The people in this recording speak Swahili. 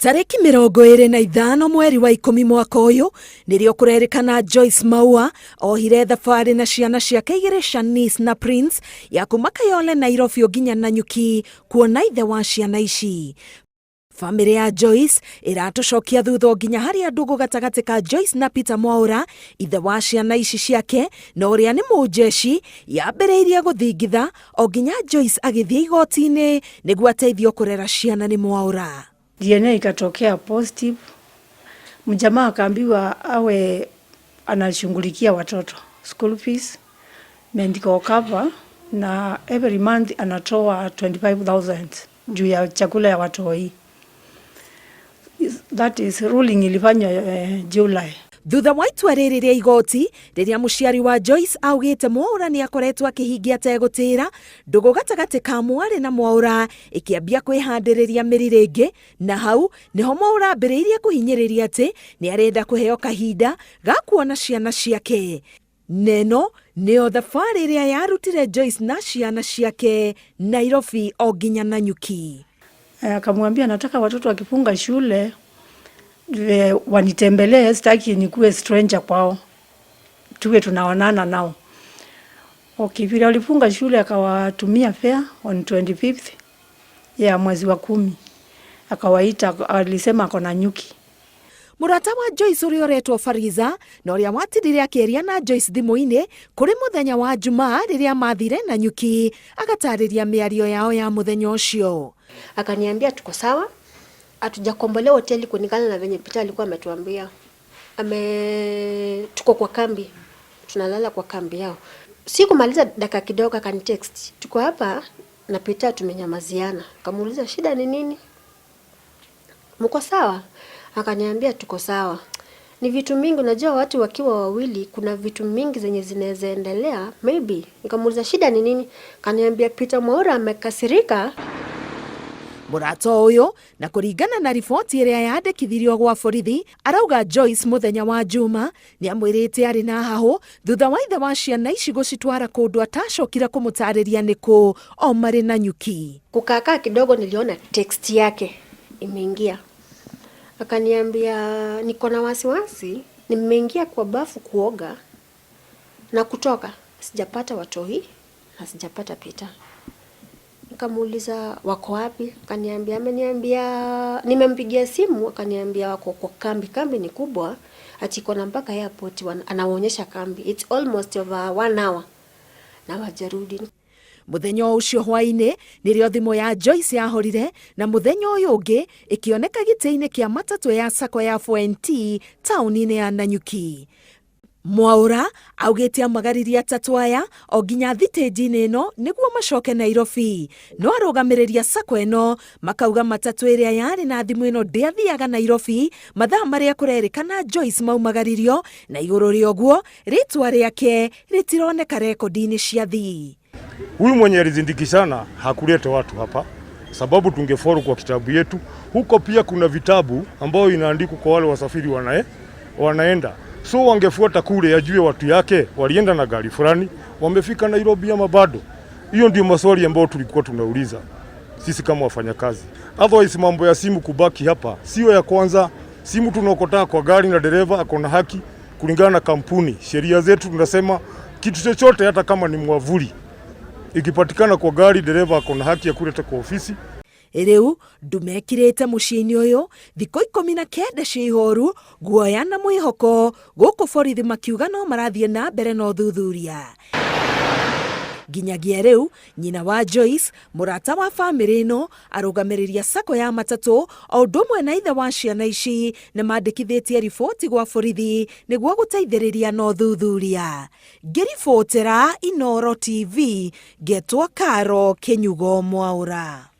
Tariki 25 mweri wa 10 mwaka uyu nirio kurerikana Joyce Maua ohire thabari na ciana ciake igiri Shanice na Prince ya kuma Kayole Nairobi nginya Nanyuki kuona ithe wa ciana ici. Family ya Joyce iratucokia thutha nginya hari andu gatagati ka Joyce na Peter Mwaura ithe wa ciana ici ciake na uria ni mujeshi yambiriirie guthingitha nginya Joyce agithie igoti-ini niguo ateithio kurera ciana ni Mwaura. DNA ikatokea positive. Mjamaa akaambiwa awe anashughulikia watoto school fees, medical cover na every month anatoa 25,000 juu ya chakula ya watoi. That is ruling ilifanywa July. Thutha wa itua riri ria igoti riria muciari wa Joyce augite Mwaura ni akoretwo akihingia tegutira ndugu gatagati ka mwari na Mwaura ikiambia kwihandiriria miriringi na hau niho Mwaura ambiriirie kuhinyiriria ati ni arenda kuheo kahinda ga kuona ciana ciake. Neno nio thabari iria yarutire Joyce na ciana ciake Nairobi nginya Nanyuki. Akamwambia nataka watoto wakifunga shule wanitembelee, sitaki nikuwe stranger kwao, tuwe tunaonana nao. Okay, vile walifunga shule akawatumia fare on 25th ya mwezi wa 10. Akawaita, alisema ako Nanyuki. Murata wa Joyce uria uretwo Fariza na uria watidire akieria na Joyce thimu-ini kuri muthenya wa Jumaa riria mathire Nanyuki agatariria miario yao ya muthenya ucio. Akaniambia tuko sawa, hatujakombolea hoteli kulingana na venye Peter alikuwa ametuambia. Tuko kwa kambi, tunalala kwa kambi yao. Sikumaliza dakika kidogo akanitext, tuko hapa na Peter tumenyamaziana. Kamuuliza shida ni nini? Mko sawa? Akaniambia tuko sawa. Ni vitu mingi, unajua watu wakiwa wawili kuna vitu mingi zenye zinaweza endelea maybe. Nikamuuliza shida ni nini? Kaniambia Peter Mwaura amekasirika. Murata uyu na kuringana na riboti iria yandikithirio gwa borithi arauga Joyce muthenya wa Juma ni amwirite ari na hahu thutha wa ithe wa ciana ici gucitwara kundu atacokire kumutariria niku o mari Nanyuki. Kukaa kidogo niliona text yake imeingia. Akaniambia niko na wasiwasi, nimeingia kwa bafu kuoga na kutoka sijapata watoi na sijapata Peter. Nikamuuliza wako wapi? Akaniambia ameniambia, nimempigia simu akaniambia wako kwa kambi. Kambi ni kubwa, ati iko mpaka airport, anaonyesha kambi. It's almost over 1 hour na wajarudi. Muthenya ucio hwaini nirio thimu ya Joyce yahorire na muthenya uyu ungi ikioneka gite-ini kia matatu ya sako ya FNT tauni-ini ya Nanyuki. Mwaura augite amagariria tatu aya nginya thitĩnji-inĩ ĩno niguo macoke Nairobi, no arũgamĩrĩria sako ĩno makauga matatu ĩrĩa yarĩ na thimũ ĩno ndĩathiaga Nairobi mathaa marĩa kũrerĩkana Joyce maumagaririo, na igũrũ rĩa ũguo rĩtwa rĩake rĩtironeka rekodi-inĩ cia thii. Huyu mwenye alizindikishana hakuleta watu hapa sababu tungefollow kwa kitabu yetu. Huko pia kuna vitabu ambao inaandikwa kwa wale wasafiri wanaenda. So wangefuata kule yajue watu yake walienda na gari fulani wamefika Nairobi ama bado. Hiyo ndio maswali ambayo tulikuwa tunauliza sisi kama wafanyakazi. Otherwise mambo ya simu kubaki hapa sio ya kwanza. Simu tunakota kwa gari na dereva akona haki kulingana na kampuni. Sheria zetu tunasema kitu chochote hata kama ni mwavuli ikipatikana kwa gari, dereva akona haki ya kuleta kwa ofisi. Riu ndumekirite muciini uyu thiko 19 cia ihoru guoya na mwihoko guku borithi makiuga no marathie na mbere no thuthuria. Nginyagia riu nyina wa Joyce murata wa family ino arũgamĩrĩria sako ya matatu o ũndũ ũmwe na ithe wa ciana ici na mandĩkithĩtie riboti gwa borithi nĩguo gũteithĩrĩria no thuthuria. Ngĩribotera Inooro TV, Getwa Karo Kenyugo Mwaura.